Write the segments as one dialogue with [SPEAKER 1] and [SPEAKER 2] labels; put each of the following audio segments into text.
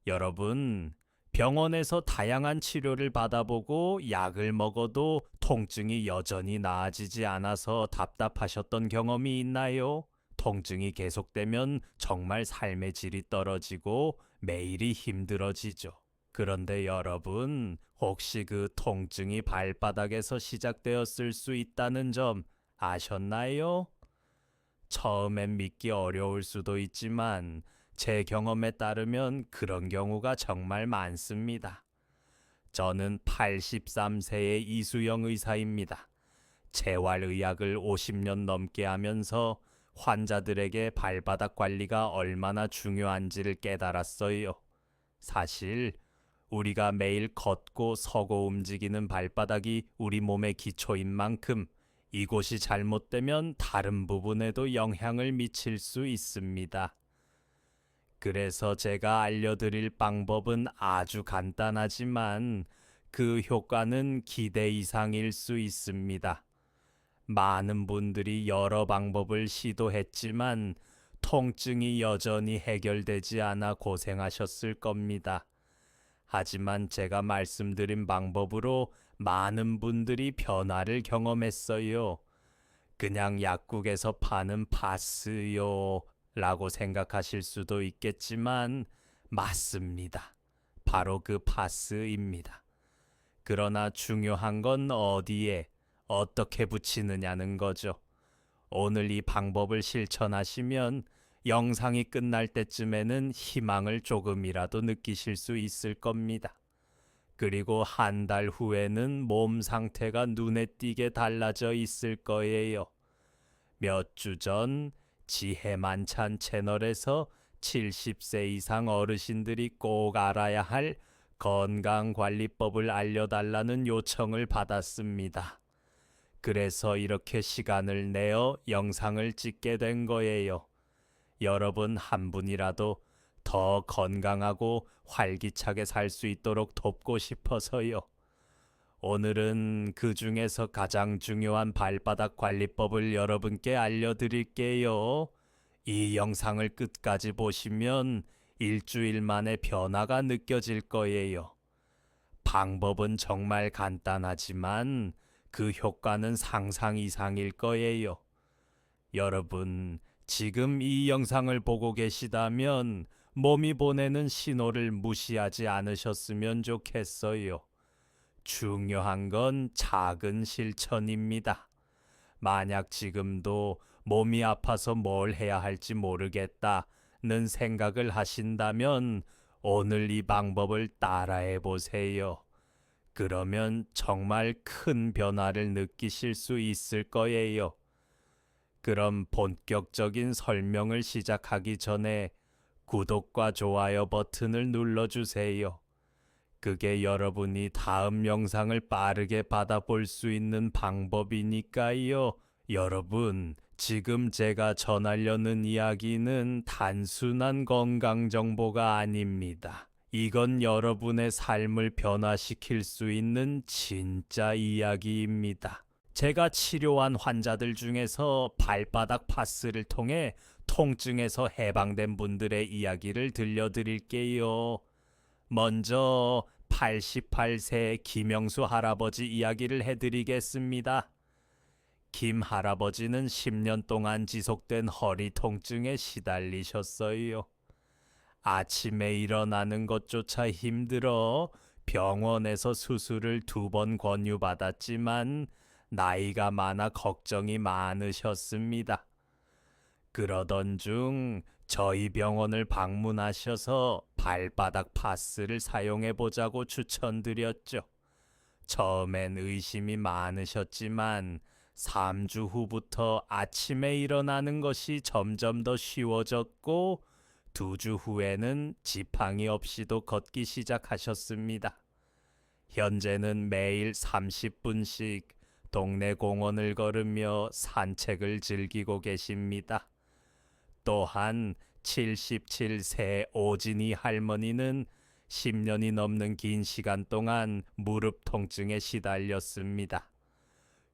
[SPEAKER 1] 여러분, 병원에서 다양한 치료를 받아보고 약을 먹어도 통증이 여전히 나아지지 않아서 답답하셨던 경험이 있나요? 통증이 계속되면 정말 삶의 질이 떨어지고 매일이 힘들어지죠. 그런데 여러분, 혹시 그 통증이 발바닥에서 시작되었을 수 있다는 점 아셨나요? 처음엔 믿기 어려울 수도 있지만 제 경험에 따르면 그런 경우가 정말 많습니다. 저는 83세의 이수영 의사입니다. 재활의학을 50년 넘게 하면서 환자들에게 발바닥 관리가 얼마나 중요한지를 깨달았어요. 사실 우리가 매일 걷고 서고 움직이는 발바닥이 우리 몸의 기초인 만큼 이곳이 잘못되면 다른 부분에도 영향을 미칠 수 있습니다. 그래서 제가 알려드릴 방법은 아주 간단하지만 그 효과는 기대 이상일 수 있습니다. 많은 분들이 여러 방법을 시도했지만 통증이 여전히 해결되지 않아 고생하셨을 겁니다. 하지만 제가 말씀드린 방법으로 많은 분들이 변화를 경험했어요. 그냥 약국에서 파는 파스요 라고 생각하실 수도 있겠지만 맞습니다. 바로 그 파스입니다. 그러나 중요한 건 어디에 어떻게 붙이느냐는 거죠. 오늘 이 방법을 실천하시면 영상이 끝날 때쯤에는 희망을 조금이라도 느끼실 수 있을 겁니다. 그리고 한 달 후에는 몸 상태가 눈에 띄게 달라져 있을 거예요. 몇 주 전 지혜만찬 채널에서 70세 이상 어르신들이 꼭 알아야 할 건강관리법을 알려달라는 요청을 받았습니다. 그래서 이렇게 시간을 내어 영상을 찍게 된 거예요. 여러분 한 분이라도 더 건강하고 활기차게 살 수 있도록 돕고 싶어서요. 오늘은 그 중에서 가장 중요한 발바닥 관리법을 여러분께 알려드릴게요. 이 영상을 끝까지 보시면 일주일 만에 변화가 느껴질 거예요. 방법은 정말 간단하지만 그 효과는 상상 이상일 거예요. 여러분, 지금 이 영상을 보고 계시다면 몸이 보내는 신호를 무시하지 않으셨으면 좋겠어요. 중요한 건 작은 실천입니다. 만약 지금도 몸이 아파서 뭘 해야 할지 모르겠다는 생각을 하신다면 오늘 이 방법을 따라해 보세요. 그러면 정말 큰 변화를 느끼실 수 있을 거예요. 그럼 본격적인 설명을 시작하기 전에 구독과 좋아요 버튼을 눌러주세요. 그게 여러분이 다음 영상을 빠르게 받아볼 수 있는 방법이니까요. 여러분, 지금 제가 전하려는 이야기는 단순한 건강 정보가 아닙니다. 이건 여러분의 삶을 변화시킬 수 있는 진짜 이야기입니다. 제가 치료한 환자들 중에서 발바닥 파스를 통해 통증에서 해방된 분들의 이야기를 들려드릴게요. 먼저 88세 김영수 할아버지 이야기를 해드리겠습니다. 김 할아버지는 10년 동안 지속된 허리 통증에 시달리셨어요. 아침에 일어나는 것조차 힘들어 병원에서 수술을 2번 권유받았지만 나이가 많아 걱정이 많으셨습니다. 그러던 중 저희 병원을 방문하셔서 발바닥 파스를 사용해 보자고 추천드렸죠. 처음엔 의심이 많으셨지만 3주 후부터 아침에 일어나는 것이 점점 더 쉬워졌고 2주 후에는 지팡이 없이도 걷기 시작하셨습니다. 현재는 매일 30분씩 동네 공원을 걸으며 산책을 즐기고 계십니다. 또한 77세 오진이 할머니는 10년이 넘는 긴 시간 동안 무릎 통증에 시달렸습니다.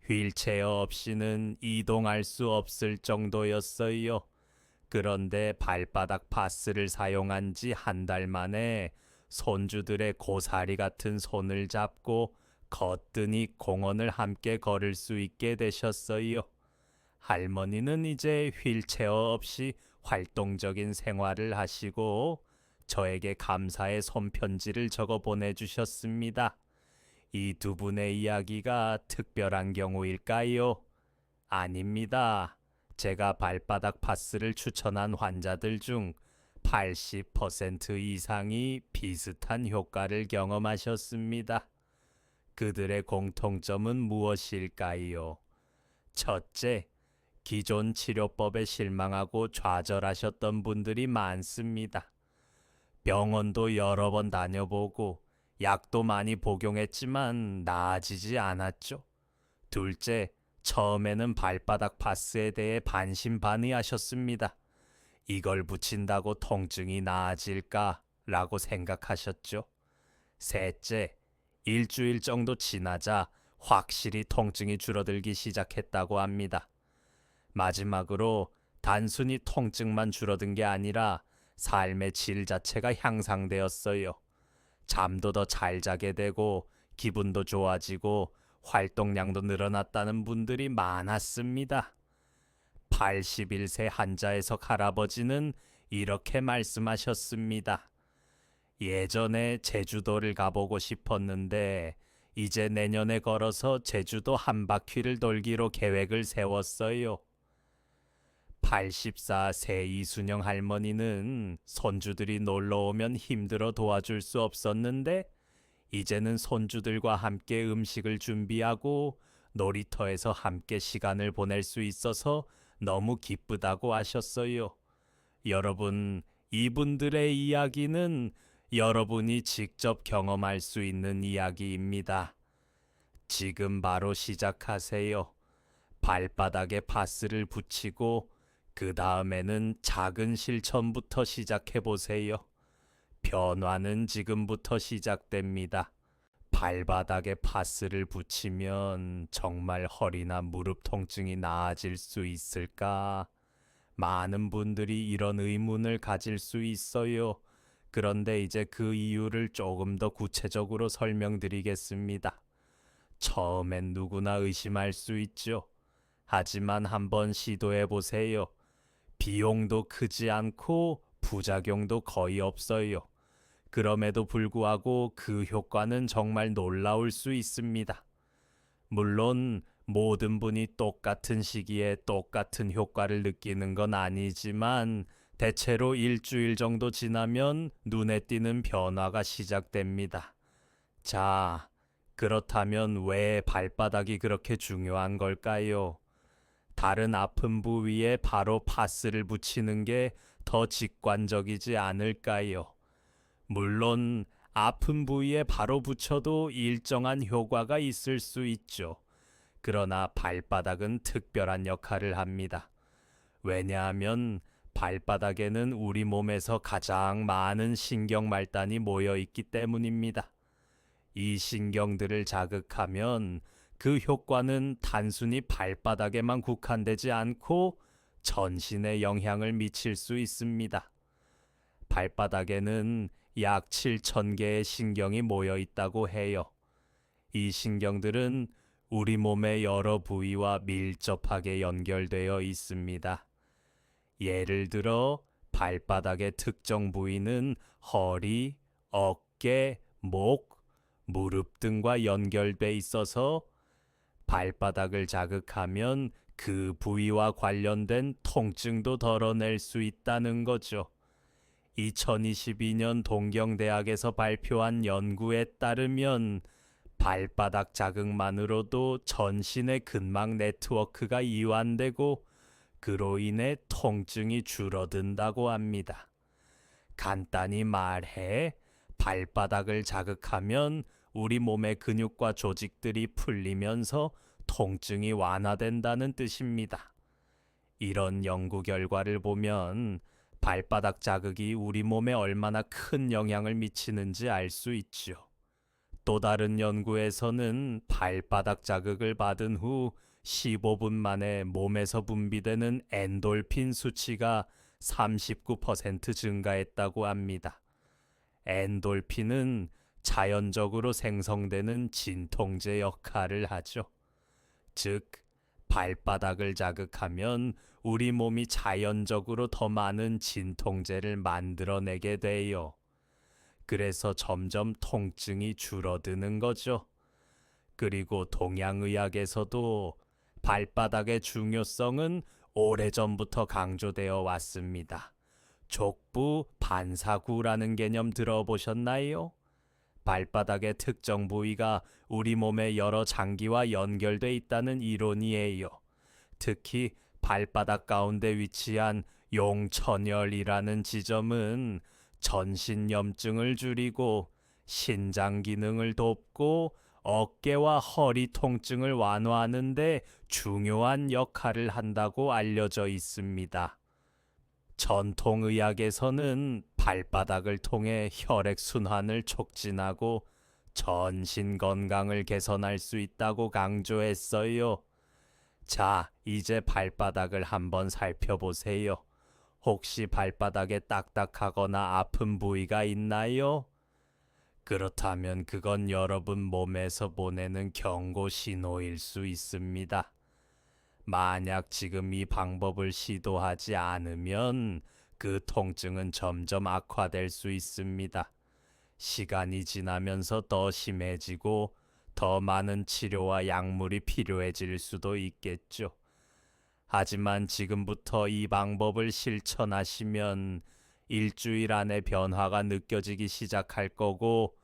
[SPEAKER 1] 휠체어 없이는 이동할 수 없을 정도였어요. 그런데 발바닥 파스를 사용한 지 한 달 만에 손주들의 고사리 같은 손을 잡고 거뜬히 공원을 함께 걸을 수 있게 되셨어요. 할머니는 이제 휠체어 없이 활동적인 생활을 하시고 저에게 감사의 손편지를 적어 보내주셨습니다. 이 두 분의 이야기가 특별한 경우일까요? 아닙니다. 제가 발바닥 파스를 추천한 환자들 중 80% 이상이 비슷한 효과를 경험하셨습니다. 그들의 공통점은 무엇일까요? 첫째, 기존 치료법에 실망하고 좌절하셨던 분들이 많습니다. 병원도 여러 번 다녀보고 약도 많이 복용했지만 나아지지 않았죠. 둘째, 처음에는 발바닥 파스에 대해 반신반의하셨습니다. 이걸 붙인다고 통증이 나아질까? 라고 생각하셨죠. 셋째, 일주일 정도 지나자 확실히 통증이 줄어들기 시작했다고 합니다. 마지막으로 단순히 통증만 줄어든 게 아니라 삶의 질 자체가 향상되었어요. 잠도 더 잘 자게 되고 기분도 좋아지고 활동량도 늘어났다는 분들이 많았습니다. 81세 한자에석 할아버지는 이렇게 말씀하셨습니다. 예전에 제주도를 가보고 싶었는데 이제 내년에 걸어서 제주도 한 바퀴를 돌기로 계획을 세웠어요. 84세 이순영 할머니는 손주들이 놀러 오면 힘들어 도와줄 수 없었는데 이제는 손주들과 함께 음식을 준비하고 놀이터에서 함께 시간을 보낼 수 있어서 너무 기쁘다고 하셨어요. 여러분, 이분들의 이야기는 여러분이 직접 경험할 수 있는 이야기입니다. 지금 바로 시작하세요. 발바닥에 파스를 붙이고 그 다음에는 작은 실천부터 시작해 보세요. 변화는 지금부터 시작됩니다. 발바닥에 파스를 붙이면 정말 허리나 무릎 통증이 나아질 수 있을까? 많은 분들이 이런 의문을 가질 수 있어요. 그런데 이제 그 이유를 조금 더 구체적으로 설명드리겠습니다. 처음엔 누구나 의심할 수 있죠. 하지만 한번 시도해 보세요. 비용도 크지 않고 부작용도 거의 없어요. 그럼에도 불구하고 그 효과는 정말 놀라울 수 있습니다. 물론 모든 분이 똑같은 시기에 똑같은 효과를 느끼는 건 아니지만 대체로 일주일 정도 지나면 눈에 띄는 변화가 시작됩니다. 자, 그렇다면 왜 발바닥이 그렇게 중요한 걸까요? 다른 아픈 부위에 바로 파스를 붙이는 게 더 직관적이지 않을까요? 물론 아픈 부위에 바로 붙여도 일정한 효과가 있을 수 있죠. 그러나 발바닥은 특별한 역할을 합니다. 왜냐하면 발바닥에는 우리 몸에서 가장 많은 신경 말단이 모여 있기 때문입니다. 이 신경들을 자극하면 그 효과는 단순히 발바닥에만 국한되지 않고 전신에 영향을 미칠 수 있습니다. 발바닥에는 약 7,000개의 신경이 모여 있다고 해요. 이 신경들은 우리 몸의 여러 부위와 밀접하게 연결되어 있습니다. 예를 들어 발바닥의 특정 부위는 허리, 어깨, 목, 무릎 등과 연결돼 있어서 발바닥을 자극하면 그 부위와 관련된 통증도 덜어낼 수 있다는 거죠. 2022년 동경대학에서 발표한 연구에 따르면 발바닥 자극만으로도 전신의 근막 네트워크가 이완되고 그로 인해 통증이 줄어든다고 합니다. 간단히 말해 발바닥을 자극하면 우리 몸의 근육과 조직들이 풀리면서 통증이 완화된다는 뜻입니다. 이런 연구 결과를 보면 발바닥 자극이 우리 몸에 얼마나 큰 영향을 미치는지 알 수 있죠. 또 다른 연구에서는 발바닥 자극을 받은 후 15분 만에 몸에서 분비되는 엔돌핀 수치가 39% 증가했다고 합니다. 엔돌핀은 자연적으로 생성되는 진통제 역할을 하죠. 즉, 발바닥을 자극하면 우리 몸이 자연적으로 더 많은 진통제를 만들어내게 돼요. 그래서 점점 통증이 줄어드는 거죠. 그리고 동양의학에서도 발바닥의 중요성은 오래전부터 강조되어 왔습니다. 족부 반사구라는 개념 들어보셨나요? 발바닥의 특정 부위가 우리 몸의 여러 장기와 연결돼 있다는 이론이에요. 특히 발바닥 가운데 위치한 용천열이라는 지점은 전신 염증을 줄이고 신장 기능을 돕고 어깨와 허리 통증을 완화하는 데 중요한 역할을 한다고 알려져 있습니다. 전통의학에서는 발바닥을 통해 혈액순환을 촉진하고 전신 건강을 개선할 수 있다고 강조했어요. 자, 이제 발바닥을 한번 살펴보세요. 혹시 발바닥에 딱딱하거나 아픈 부위가 있나요? 그렇다면 그건 여러분 몸에서 보내는 경고 신호일 수 있습니다. 만약 지금 이 방법을 시도하지 않으면 그 통증은 점점 악화될 수 있습니다. 시간이 지나면서 더 심해지고 더 많은 치료와 약물이 필요해질 수도 있겠죠. 하지만 지금부터 이 방법을 실천하시면 일주일 안에 변화가 느껴지기 시작할 거고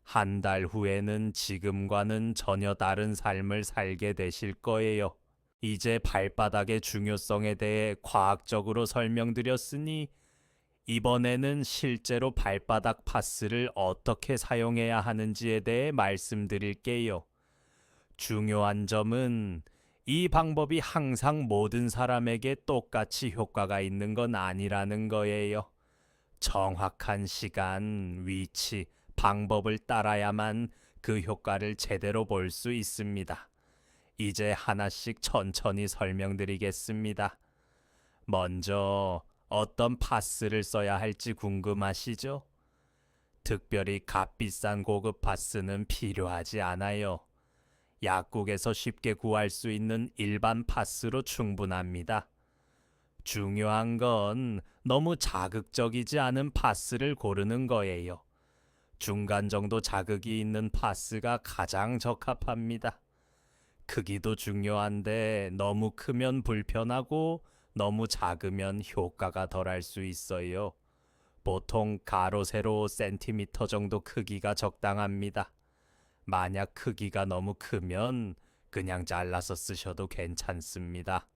[SPEAKER 1] 한 달 후에는 지금과는 전혀 다른 삶을 살게 되실 거예요. 이제 발바닥의 중요성에 대해 과학적으로 설명드렸으니 이번에는 실제로 발바닥 파스를 어떻게 사용해야 하는지에 대해 말씀드릴게요. 중요한 점은 이 방법이 항상 모든 사람에게 똑같이 효과가 있는 건 아니라는 거예요. 정확한 시간, 위치, 방법을 따라야만 그 효과를 제대로 볼 수 있습니다. 이제 하나씩 천천히 설명드리겠습니다. 먼저 어떤 파스를 써야 할지 궁금하시죠? 특별히 값비싼 고급 파스는 필요하지 않아요. 약국에서 쉽게 구할 수 있는 일반 파스로 충분합니다. 중요한 건 너무 자극적이지 않은 파스를 고르는 거예요. 중간 정도 자극이 있는 파스가 가장 적합합니다. 크기도 중요한데 너무 크면 불편하고 너무 작으면 효과가 덜할 수 있어요. 보통 가로 세로 5cm 정도 크기가 적당합니다. 만약 크기가 너무 크면 그냥 잘라서 쓰셔도 괜찮습니다.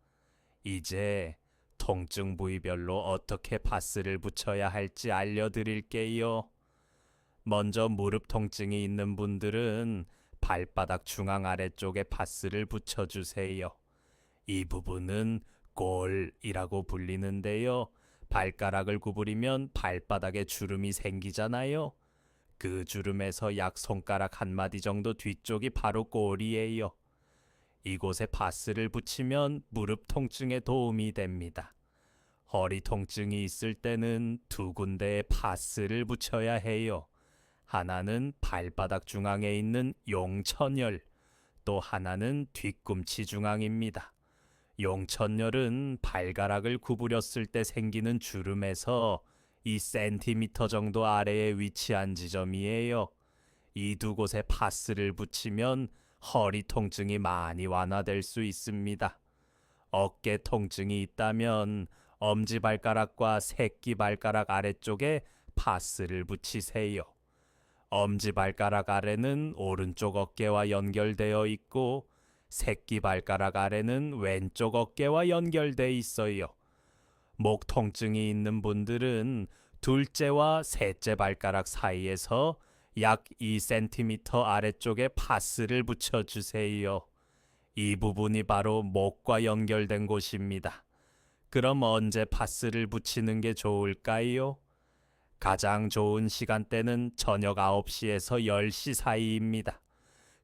[SPEAKER 1] 이제 통증 부위별로 어떻게 파스를 붙여야 할지 알려드릴게요. 먼저 무릎 통증이 있는 분들은 발바닥 중앙 아래쪽에 파스를 붙여주세요. 이 부분은 골이라고 불리는데요. 발가락을 구부리면 발바닥에 주름이 생기잖아요. 그 주름에서 약 손가락 한 마디 정도 뒤쪽이 바로 골이에요. 이곳에 파스를 붙이면 무릎 통증에 도움이 됩니다. 허리 통증이 있을 때는 두 군데에 파스를 붙여야 해요. 하나는 발바닥 중앙에 있는 용천열, 또 하나는 뒤꿈치 중앙입니다. 용천열은 발가락을 구부렸을 때 생기는 주름에서 2cm 정도 아래에 위치한 지점이에요. 이 두 곳에 파스를 붙이면 허리 통증이 많이 완화될 수 있습니다. 어깨 통증이 있다면 엄지발가락과 새끼발가락 아래쪽에 파스를 붙이세요. 엄지발가락 아래는 오른쪽 어깨와 연결되어 있고 새끼발가락 아래는 왼쪽 어깨와 연결되어 있어요. 목 통증이 있는 분들은 둘째와 셋째 발가락 사이에서 약 2cm 아래쪽에 파스를 붙여주세요. 이 부분이 바로 목과 연결된 곳입니다. 그럼 언제 파스를 붙이는 게 좋을까요? 가장 좋은 시간대는 저녁 9시에서 10시 사이입니다.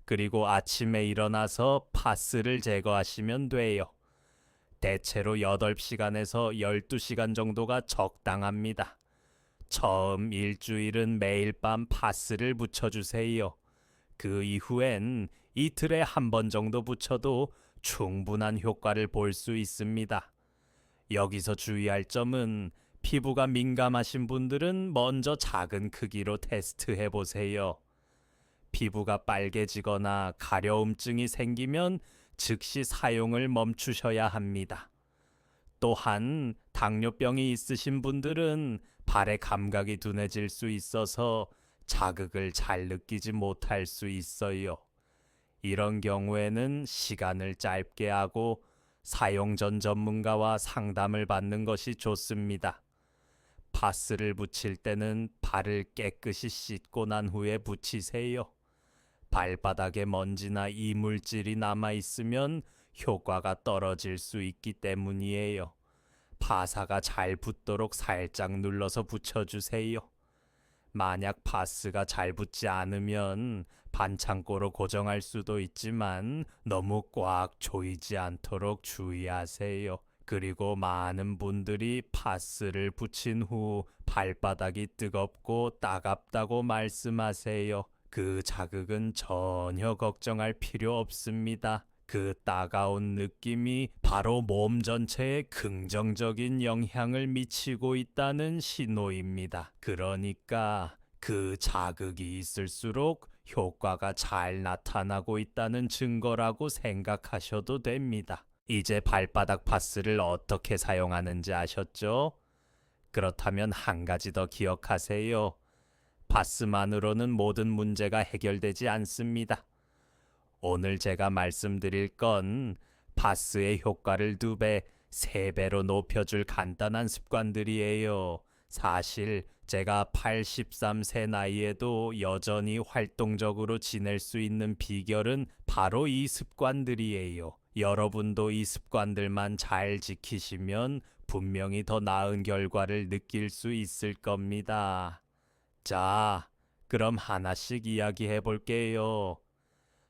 [SPEAKER 1] 그리고 아침에 일어나서 파스를 제거하시면 돼요. 대체로 8시간에서 12시간 정도가 적당합니다. 처음 일주일은 매일 밤 파스를 붙여주세요. 그 이후엔 이틀에 한 번 정도 붙여도 충분한 효과를 볼 수 있습니다. 여기서 주의할 점은 피부가 민감하신 분들은 먼저 작은 크기로 테스트해 보세요. 피부가 빨개지거나 가려움증이 생기면 즉시 사용을 멈추셔야 합니다. 또한 당뇨병이 있으신 분들은 발의 감각이 둔해질 수 있어서 자극을 잘 느끼지 못할 수 있어요. 이런 경우에는 시간을 짧게 하고 사용 전 전문가와 상담을 받는 것이 좋습니다. 파스를 붙일 때는 발을 깨끗이 씻고 난 후에 붙이세요. 발바닥에 먼지나 이물질이 남아 있으면 효과가 떨어질 수 있기 때문이에요. 파사가 잘 붙도록 살짝 눌러서 붙여주세요. 만약 파스가 잘 붙지 않으면 반창고로 고정할 수도 있지만 너무 꽉 조이지 않도록 주의하세요. 그리고 많은 분들이 파스를 붙인 후 발바닥이 뜨겁고 따갑다고 말씀하세요. 그 자극은 전혀 걱정할 필요 없습니다. 그 따가운 느낌이 바로 몸 전체에 긍정적인 영향을 미치고 있다는 신호입니다. 그러니까 그 자극이 있을수록 효과가 잘 나타나고 있다는 증거라고 생각하셔도 됩니다. 이제 발바닥 파스를 어떻게 사용하는지 아셨죠? 그렇다면 한 가지 더 기억하세요. 파스만으로는 모든 문제가 해결되지 않습니다. 오늘 제가 말씀드릴 건 파스의 효과를 2배, 3배로 높여줄 간단한 습관들이에요. 사실 제가 83세 나이에도 여전히 활동적으로 지낼 수 있는 비결은 바로 이 습관들이에요. 여러분도 이 습관들만 잘 지키시면 분명히 더 나은 결과를 느낄 수 있을 겁니다. 자, 그럼 하나씩 이야기해 볼게요.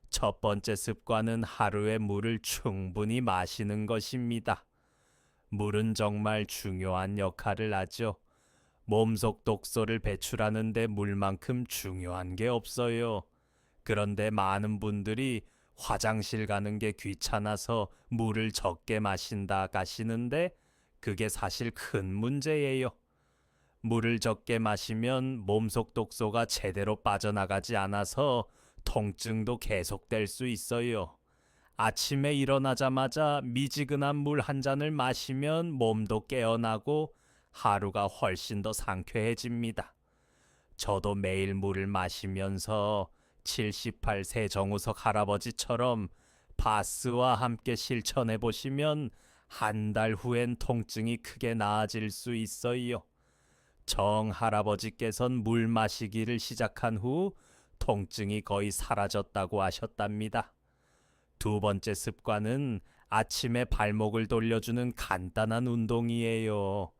[SPEAKER 1] 첫 번째 습관은 하루에 물을 충분히 마시는 것입니다. 물은 정말 중요한 역할을 하죠. 몸속 독소를 배출하는 데 물만큼 중요한 게 없어요. 그런데 많은 분들이 화장실 가는 게 귀찮아서 물을 적게 마신다 가시는데 그게 사실 큰 문제예요. 물을 적게 마시면 몸속 독소가 제대로 빠져나가지 않아서 통증도 계속될 수 있어요. 아침에 일어나자마자 미지근한 물 한 잔을 마시면 몸도 깨어나고 하루가 훨씬 더 상쾌해집니다. 저도 매일 물을 마시면서 78세 정우석 할아버지처럼 파스와 함께 실천해 보시면 한 달 후엔 통증이 크게 나아질 수 있어요. 정 할아버지께선 물 마시기를 시작한 후 통증이 거의 사라졌다고 하셨답니다. 2번째 습관은 아침에 발목을 돌려주는 간단한 운동이에요.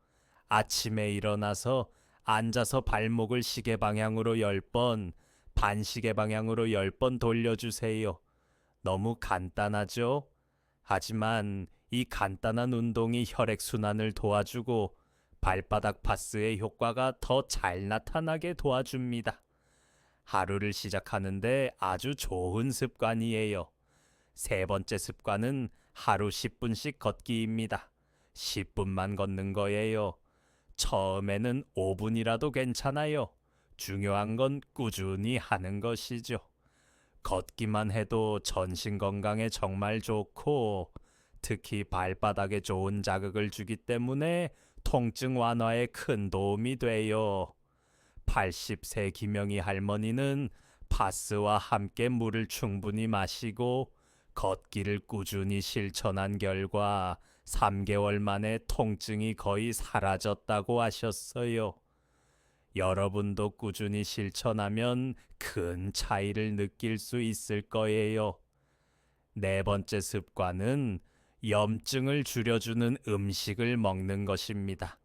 [SPEAKER 1] 아침에 일어나서 앉아서 발목을 시계 방향으로 10번, 반시계 방향으로 10번 돌려주세요. 너무 간단하죠? 하지만 이 간단한 운동이 혈액순환을 도와주고 발바닥 파스의 효과가 더 잘 나타나게 도와줍니다. 하루를 시작하는데 아주 좋은 습관이에요. 3번째 습관은 하루 10분씩 걷기입니다. 10분만 걷는 거예요. 처음에는 5분이라도 괜찮아요. 중요한 건 꾸준히 하는 것이죠. 걷기만 해도 전신 건강에 정말 좋고 특히 발바닥에 좋은 자극을 주기 때문에 통증 완화에 큰 도움이 돼요. 80세 김영희 할머니는 파스와 함께 물을 충분히 마시고 걷기를 꾸준히 실천한 결과 3개월 만에 통증이 거의 사라졌다고 하셨어요. 여러분도 꾸준히 실천하면 큰 차이를 느낄 수 있을 거예요. 4번째 습관은 염증을 줄여주는 음식을 먹는 것입니다.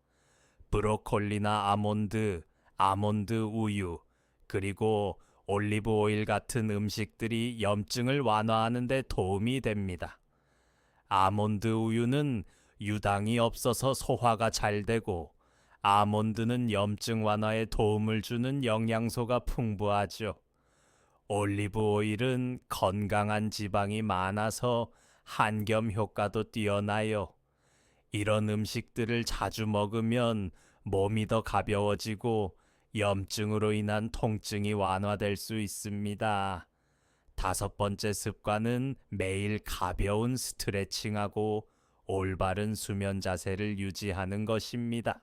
[SPEAKER 1] 브로콜리나 아몬드 우유, 그리고 올리브 오일 같은 음식들이 염증을 완화하는 데 도움이 됩니다. 아몬드 우유는 유당이 없어서 소화가 잘 되고 아몬드는 염증 완화에 도움을 주는 영양소가 풍부하죠. 올리브 오일은 건강한 지방이 많아서 한겸 효과도 뛰어나요. 이런 음식들을 자주 먹으면 몸이 더 가벼워지고 염증으로 인한 통증이 완화될 수 있습니다. 다섯 번째 습관은 매일 가벼운 스트레칭하고 올바른 수면 자세를 유지하는 것입니다.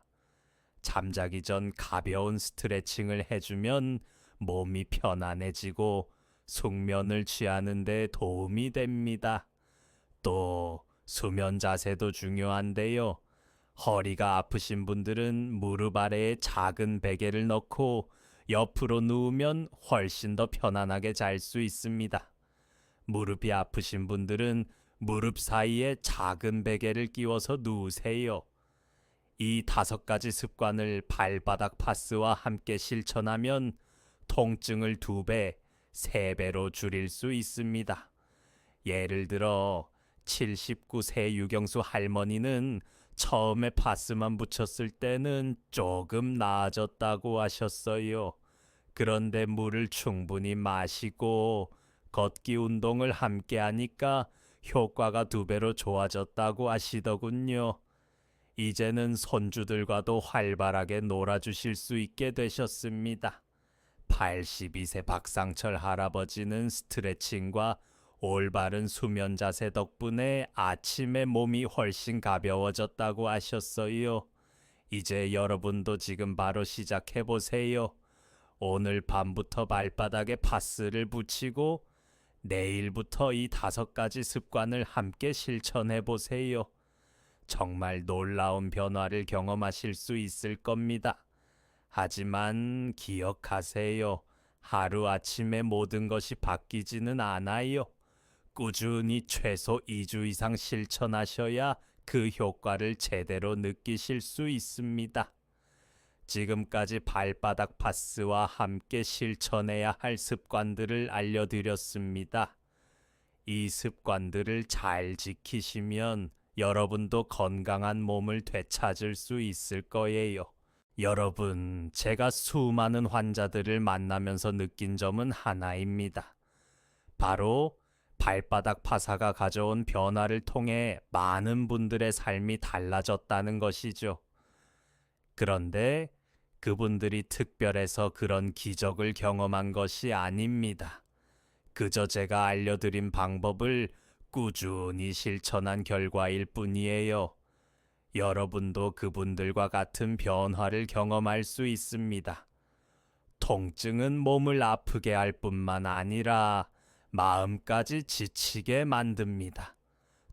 [SPEAKER 1] 잠자기 전 가벼운 스트레칭을 해주면 몸이 편안해지고 숙면을 취하는 데 도움이 됩니다. 또 수면 자세도 중요한데요. 허리가 아프신 분들은 무릎 아래에 작은 베개를 넣고 옆으로 누우면 훨씬 더 편안하게 잘 수 있습니다. 무릎이 아프신 분들은 무릎 사이에 작은 베개를 끼워서 누우세요. 이 다섯 가지 습관을 발바닥 파스와 함께 실천하면 통증을 2배, 3배로 줄일 수 있습니다. 예를 들어 79세 유경수 할머니는 처음에 파스만 붙였을 때는 조금 나아졌다고 하셨어요. 그런데 물을 충분히 마시고 걷기 운동을 함께 하니까 효과가 2배로 좋아졌다고 하시더군요. 이제는 손주들과도 활발하게 놀아주실 수 있게 되셨습니다. 82세 박상철 할아버지는 스트레칭과 올바른 수면 자세 덕분에 아침에 몸이 훨씬 가벼워졌다고 하셨어요. 이제 여러분도 지금 바로 시작해 보세요. 오늘 밤부터 발바닥에 파스를 붙이고 내일부터 이 5가지 습관을 함께 실천해 보세요. 정말 놀라운 변화를 경험하실 수 있을 겁니다. 하지만 기억하세요. 하루아침에 모든 것이 바뀌지는 않아요. 꾸준히 최소 2주 이상 실천하셔야 그 효과를 제대로 느끼실 수 있습니다. 지금까지 발바닥 파스와 함께 실천해야 할 습관들을 알려드렸습니다. 이 습관들을 잘 지키시면 여러분도 건강한 몸을 되찾을 수 있을 거예요. 여러분, 제가 수많은 환자들을 만나면서 느낀 점은 하나입니다. 바로 발바닥 파사가 가져온 변화를 통해 많은 분들의 삶이 달라졌다는 것이죠. 그런데 그분들이 특별해서 그런 기적을 경험한 것이 아닙니다. 그저 제가 알려드린 방법을 꾸준히 실천한 결과일 뿐이에요. 여러분도 그분들과 같은 변화를 경험할 수 있습니다. 통증은 몸을 아프게 할 뿐만 아니라 마음까지 지치게 만듭니다.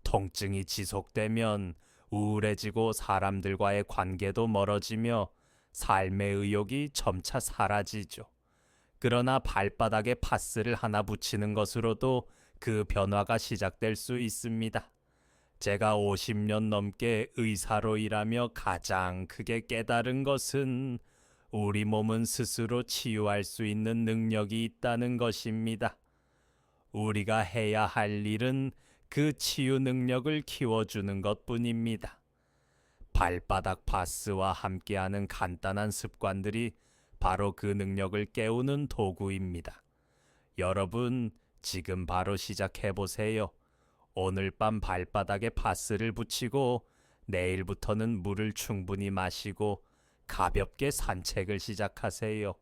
[SPEAKER 1] 통증이 지속되면 우울해지고 사람들과의 관계도 멀어지며 삶의 의욕이 점차 사라지죠. 그러나 발바닥에 파스를 하나 붙이는 것으로도 그 변화가 시작될 수 있습니다. 제가 50년 넘게 의사로 일하며 가장 크게 깨달은 것은 우리 몸은 스스로 치유할 수 있는 능력이 있다는 것입니다. 우리가 해야 할 일은 그 치유 능력을 키워주는 것뿐입니다. 발바닥 파스와 함께하는 간단한 습관들이 바로 그 능력을 깨우는 도구입니다. 여러분, 지금 바로 시작해 보세요. 오늘 밤 발바닥에 파스를 붙이고 내일부터는 물을 충분히 마시고 가볍게 산책을 시작하세요.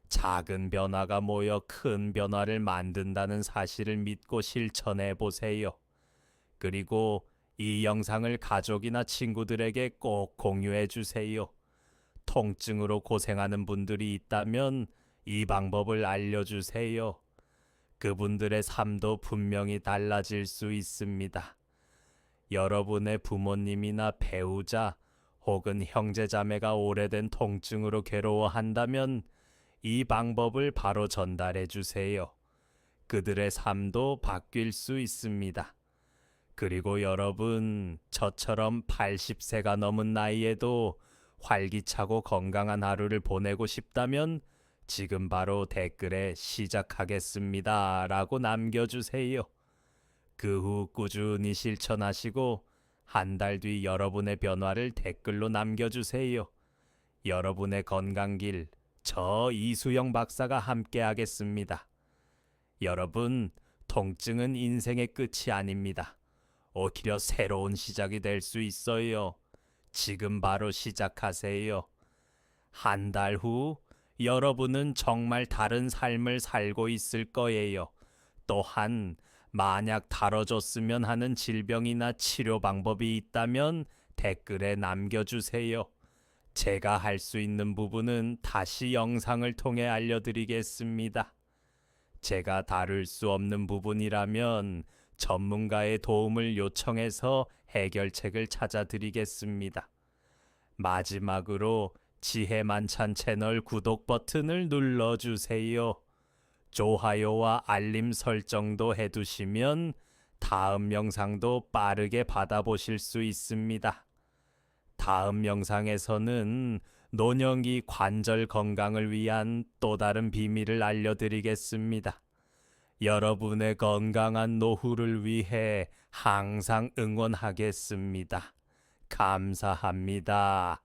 [SPEAKER 1] 작은 변화가 모여 큰 변화를 만든다는 사실을 믿고 실천해 보세요. 그리고 이 영상을 가족이나 친구들에게 꼭 공유해 주세요. 통증으로 고생하는 분들이 있다면 이 방법을 알려주세요. 그분들의 삶도 분명히 달라질 수 있습니다. 여러분의 부모님이나 배우자 혹은 형제자매가 오래된 통증으로 괴로워한다면 이 방법을 바로 전달해 주세요. 그들의 삶도 바뀔 수 있습니다. 그리고 여러분, 저처럼 80세가 넘은 나이에도 활기차고 건강한 하루를 보내고 싶다면 지금 바로 댓글에 시작하겠습니다 라고 남겨주세요. 그 후 꾸준히 실천하시고 한 달 뒤 여러분의 변화를 댓글로 남겨주세요. 여러분의 건강길, 저 이수영 박사가 함께하겠습니다. 여러분, 통증은 인생의 끝이 아닙니다. 오히려 새로운 시작이 될 수 있어요. 지금 바로 시작하세요. 한 달 후 여러분은 정말 다른 삶을 살고 있을 거예요. 또한 만약 다뤄줬으면 하는 질병이나 치료 방법이 있다면 댓글에 남겨주세요. 제가 할 수 있는 부분은 다시 영상을 통해 알려드리겠습니다. 제가 다룰 수 없는 부분이라면 전문가의 도움을 요청해서 해결책을 찾아드리겠습니다. 마지막으로 지혜만찬 채널 구독 버튼을 눌러주세요. 좋아요와 알림 설정도 해두시면 다음 영상도 빠르게 받아보실 수 있습니다. 다음 영상에서는 노년기 관절 건강을 위한 또 다른 비밀을 알려드리겠습니다. 여러분의 건강한 노후를 위해 항상 응원하겠습니다. 감사합니다.